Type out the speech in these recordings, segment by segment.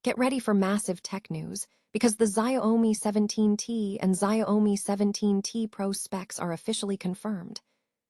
Get ready for massive tech news because the Xiaomi 17T and Xiaomi 17T Pro specs are officially confirmed.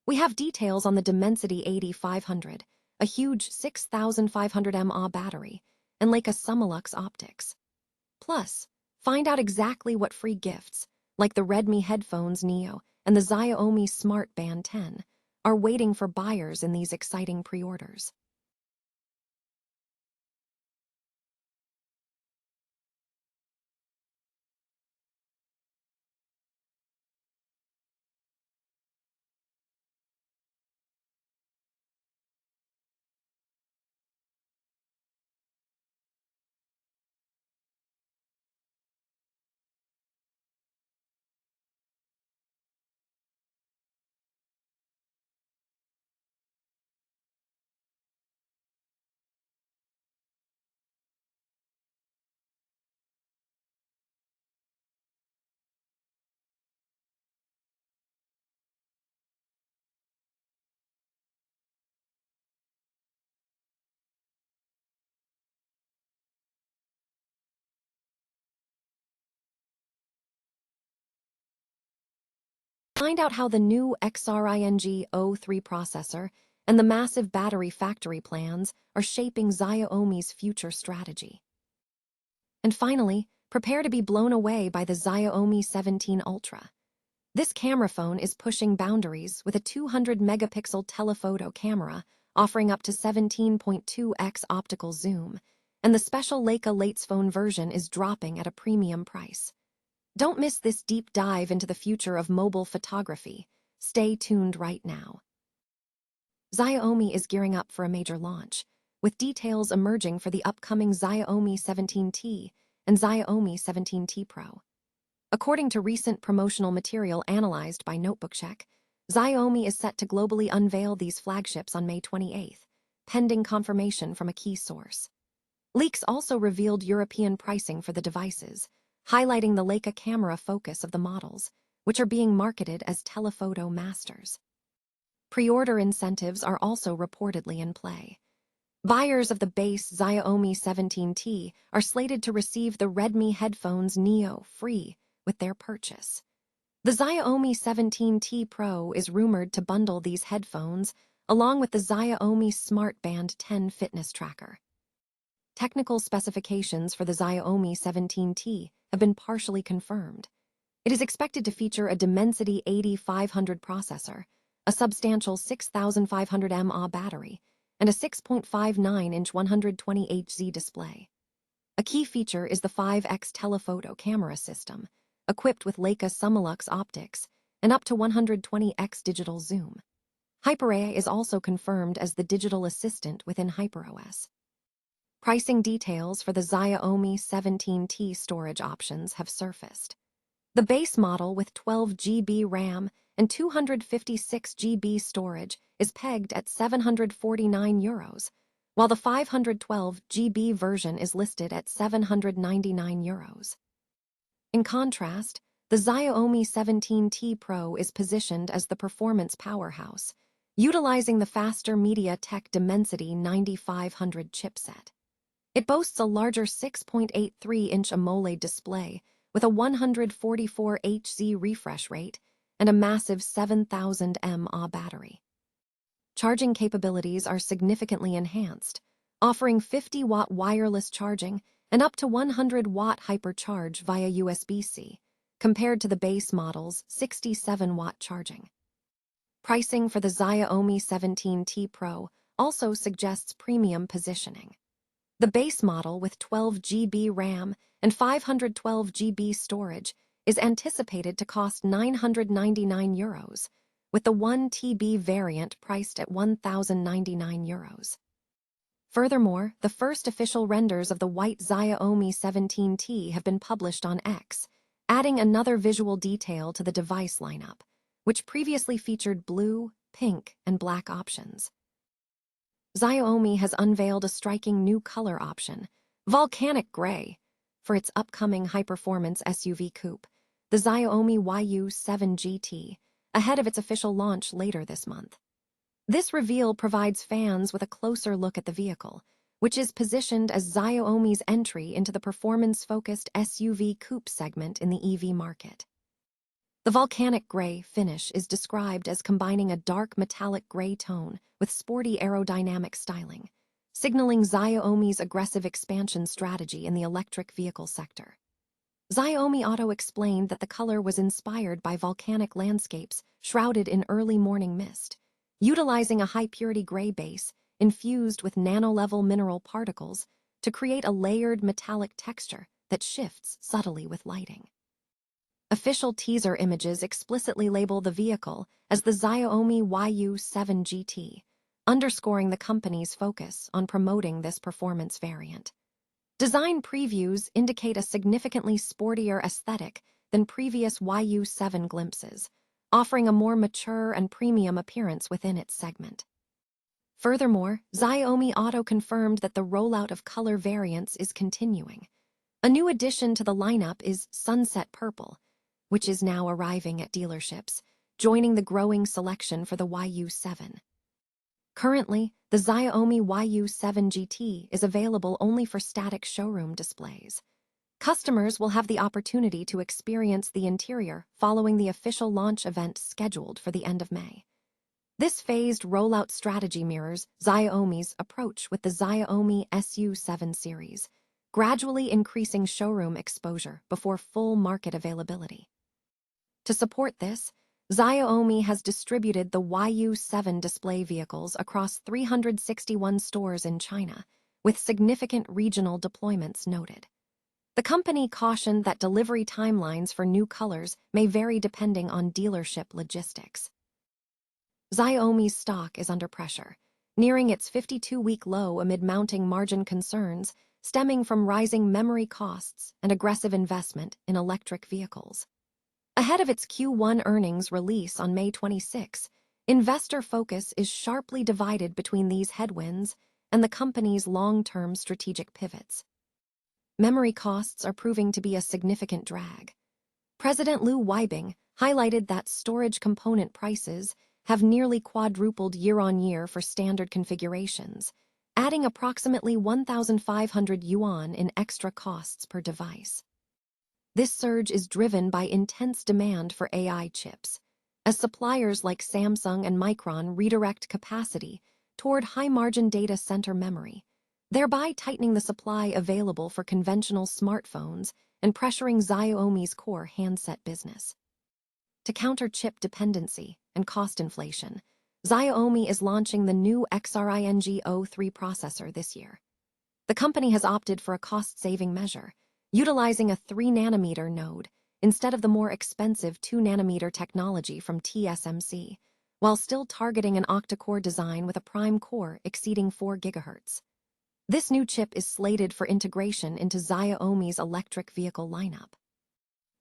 We have details on the Dimensity 8500, a huge 6500 mAh battery, and Leica Summilux optics. Plus, find out exactly what free gifts, like the Redmi Headphones Neo and the Xiaomi Smart Band 10, are waiting for buyers in these exciting pre-orders. Find out how the new Xiring O3 processor and the massive battery factory plans are shaping Xiaomi's future strategy. And finally, prepare to be blown away by the Xiaomi 17 Ultra. This camera phone is pushing boundaries with a 200-megapixel telephoto camera offering up to 17.2x optical zoom, and the special Leica Latesphone version is dropping at a premium price. Don't miss this deep dive into the future of mobile photography. Stay tuned right now. Xiaomi is gearing up for a major launch, with details emerging for the upcoming Xiaomi 17T and Xiaomi 17T Pro. According to recent promotional material analyzed by NotebookCheck, Xiaomi is set to globally unveil these flagships on May 28th, pending confirmation from a key source. Leaks also revealed European pricing for the devices, highlighting the Leica camera focus of the models, which are being marketed as telephoto masters. Pre-order incentives are also reportedly in play. Buyers of the base Xiaomi 17T are slated to receive the Redmi Headphones Neo free with their purchase. The Xiaomi 17T Pro is rumored to bundle these headphones along with the Xiaomi Smart Band 10 fitness tracker. Technical specifications for the Xiaomi 17T have been partially confirmed. It is expected to feature a Dimensity 8500 processor, a substantial 6500 mAh battery, and a 6.59-inch 120Hz display. A key feature is the 5x telephoto camera system, equipped with Leica Summilux optics and up to 120x digital zoom. HyperAI is also confirmed as the digital assistant within HyperOS. Pricing details for the Xiaomi 17T storage options have surfaced. The base model with 12 GB RAM and 256 GB storage is pegged at €749, while the 512 GB version is listed at €799. In contrast, the Xiaomi 17T Pro is positioned as the performance powerhouse, utilizing the faster MediaTek Dimensity 9500 chipset. It boasts a larger 6.83-inch AMOLED display with a 144 Hz refresh rate and a massive 7000 mAh battery. Charging capabilities are significantly enhanced, offering 50-watt wireless charging and up to 100-watt hypercharge via USB-C, compared to the base model's 67-watt charging. Pricing for the Xiaomi 17T Pro also suggests premium positioning. The base model with 12 GB RAM and 512 GB storage is anticipated to cost €999, with the 1 TB variant priced at €1,099. Furthermore, the first official renders of the white Xiaomi 17T have been published on X, adding another visual detail to the device lineup, which previously featured blue, pink, and black options. Xiaomi has unveiled a striking new color option, volcanic gray, for its upcoming high-performance SUV coupe, the Xiaomi YU7 GT, ahead of its official launch later this month. This reveal provides fans with a closer look at the vehicle, which is positioned as Xiaomi's entry into the performance-focused SUV coupe segment in the EV market. The volcanic gray finish is described as combining a dark metallic gray tone with sporty aerodynamic styling, signaling Xiaomi's aggressive expansion strategy in the electric vehicle sector. Xiaomi Auto explained that the color was inspired by volcanic landscapes shrouded in early morning mist, utilizing a high-purity gray base infused with nano-level mineral particles to create a layered metallic texture that shifts subtly with lighting. Official teaser images explicitly label the vehicle as the Xiaomi YU7 GT, underscoring the company's focus on promoting this performance variant. Design previews indicate a significantly sportier aesthetic than previous YU7 glimpses, offering a more mature and premium appearance within its segment. Furthermore, Xiaomi Auto confirmed that the rollout of color variants is continuing. A new addition to the lineup is Sunset Purple, which is now arriving at dealerships, joining the growing selection for the YU7. Currently, the Xiaomi YU7 GT is available only for static showroom displays. Customers will have the opportunity to experience the interior following the official launch event scheduled for the end of May. This phased rollout strategy mirrors Xiaomi's approach with the Xiaomi SU7 series, gradually increasing showroom exposure before full market availability. To support this, Xiaomi has distributed the YU7 display vehicles across 361 stores in China, with significant regional deployments noted. The company cautioned that delivery timelines for new colors may vary depending on dealership logistics. Xiaomi's stock is under pressure, nearing its 52-week low amid mounting margin concerns stemming from rising memory costs and aggressive investment in electric vehicles. Ahead of its Q1 earnings release on May 26, investor focus is sharply divided between these headwinds and the company's long-term strategic pivots. Memory costs are proving to be a significant drag. President Liu Weibing highlighted that storage component prices have nearly quadrupled year-on-year for standard configurations, adding approximately 1,500 yuan in extra costs per device. This surge is driven by intense demand for AI chips, as suppliers like Samsung and Micron redirect capacity toward high-margin data center memory, thereby tightening the supply available for conventional smartphones and pressuring Xiaomi's core handset business. To counter chip dependency and cost inflation, Xiaomi is launching the new Xiaomi YU7 processor this year. The company has opted for a cost-saving measure, utilizing a 3-nanometer node instead of the more expensive 2-nanometer technology from TSMC, while still targeting an octa-core design with a prime core exceeding 4 GHz. This new chip is slated for integration into Xiaomi's electric vehicle lineup.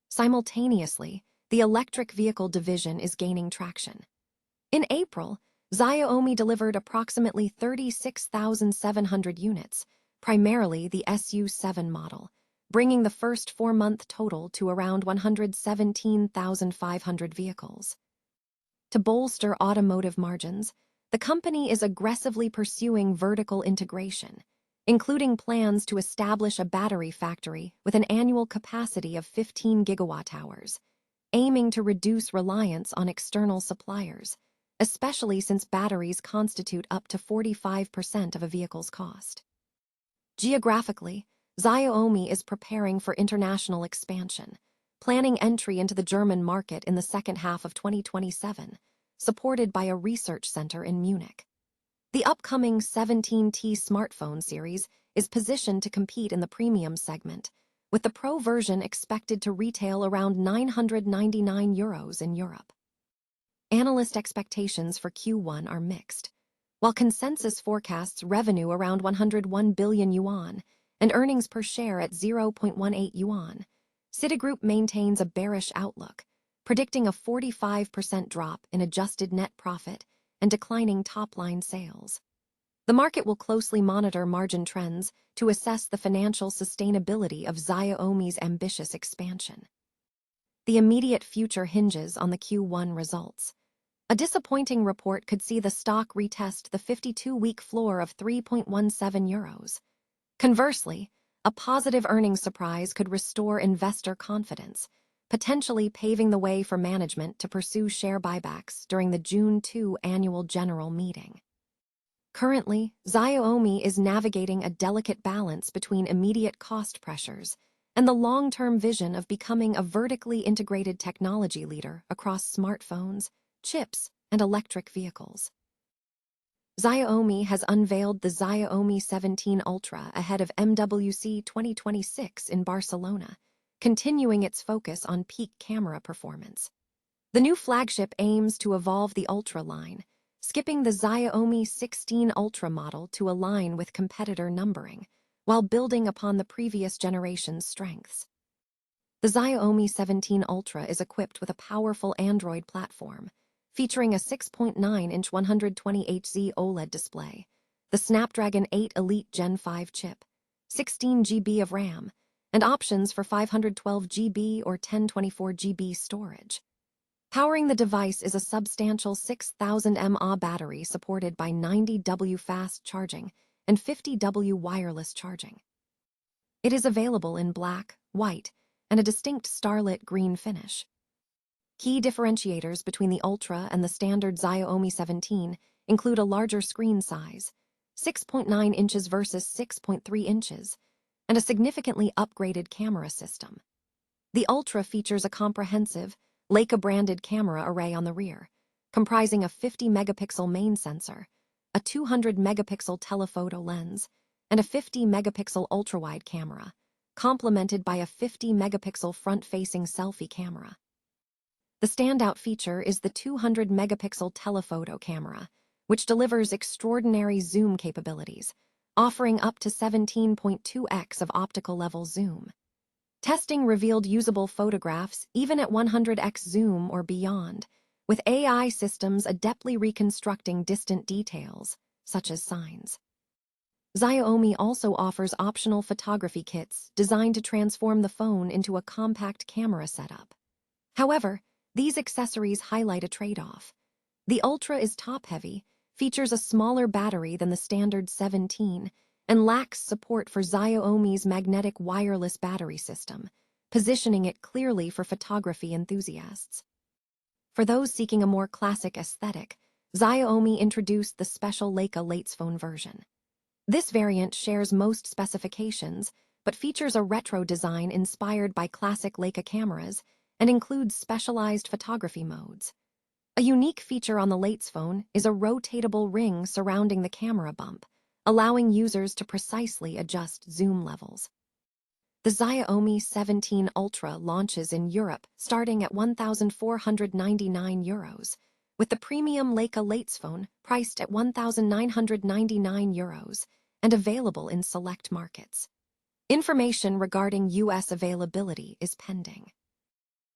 Simultaneously, the electric vehicle division is gaining traction. In April, Xiaomi delivered approximately 36,700 units, primarily the SU7 model, bringing the first 4-month total to around 117,500 vehicles. To bolster automotive margins, the company is aggressively pursuing vertical integration, including plans to establish a battery factory with an annual capacity of 15 gigawatt-hours, aiming to reduce reliance on external suppliers, especially since batteries constitute up to 45% of a vehicle's cost. Geographically, Xiaomi is preparing for international expansion, planning entry into the German market in the second half of 2027, supported by a research center in Munich. The upcoming 17T smartphone series is positioned to compete in the premium segment, with the Pro version expected to retail around €999 in Europe. Analyst expectations for Q1 are mixed. While consensus forecasts revenue around 101 billion yuan and earnings per share at 0.18 yuan, Citigroup maintains a bearish outlook, predicting a 45% drop in adjusted net profit and declining top-line sales. The market will closely monitor margin trends to assess the financial sustainability of Xiaomi's ambitious expansion. The immediate future hinges on the Q1 results. A disappointing report could see the stock retest the 52-week floor of €3.17. Conversely, a positive earnings surprise could restore investor confidence, potentially paving the way for management to pursue share buybacks during the June 2 annual general meeting. Currently, Xiaomi is navigating a delicate balance between immediate cost pressures and the long-term vision of becoming a vertically integrated technology leader across smartphones, chips, and electric vehicles. Xiaomi has unveiled the Xiaomi 17 Ultra ahead of MWC 2026 in Barcelona, continuing its focus on peak camera performance. The new flagship aims to evolve the Ultra line, skipping the Xiaomi 16 Ultra model to align with competitor numbering, while building upon the previous generation's strengths. The Xiaomi 17 Ultra is equipped with a powerful Android platform, featuring a 6.9-inch 120Hz OLED display, the Snapdragon 8 Elite Gen 5 chip, 16 GB of RAM, and options for 512 GB or 1024 GB storage. Powering the device is a substantial 6,000 mAh battery supported by 90W fast charging and 50W wireless charging. It is available in black, white, and a distinct starlit green finish. Key differentiators between the Ultra and the standard Xiaomi 17 include a larger screen size, 6.9 inches versus 6.3 inches, and a significantly upgraded camera system. The Ultra features a comprehensive, Leica-branded camera array on the rear, comprising a 50-megapixel main sensor, a 200-megapixel telephoto lens, and a 50-megapixel ultrawide camera, complemented by a 50-megapixel front-facing selfie camera. The standout feature is the 200-megapixel telephoto camera, which delivers extraordinary zoom capabilities, offering up to 17.2x of optical-level zoom. Testing revealed usable photographs even at 100x zoom or beyond, with AI systems adeptly reconstructing distant details, such as signs. Xiaomi also offers optional photography kits designed to transform the phone into a compact camera setup. However, these accessories highlight a trade-off. The Ultra is top-heavy, features a smaller battery than the standard 17, and lacks support for Xiaomi's magnetic wireless battery system, positioning it clearly for photography enthusiasts. For those seeking a more classic aesthetic, Xiaomi introduced the special Leica Latesphone version. This variant shares most specifications, but features a retro design inspired by classic Leica cameras and includes specialized photography modes. A unique feature on the Latesphone is a rotatable ring surrounding the camera bump, allowing users to precisely adjust zoom levels. The Xiaomi 17 Ultra launches in Europe starting at €1,499, with the premium Leica Latesphone priced at €1,999 and available in select markets. Information regarding US availability is pending.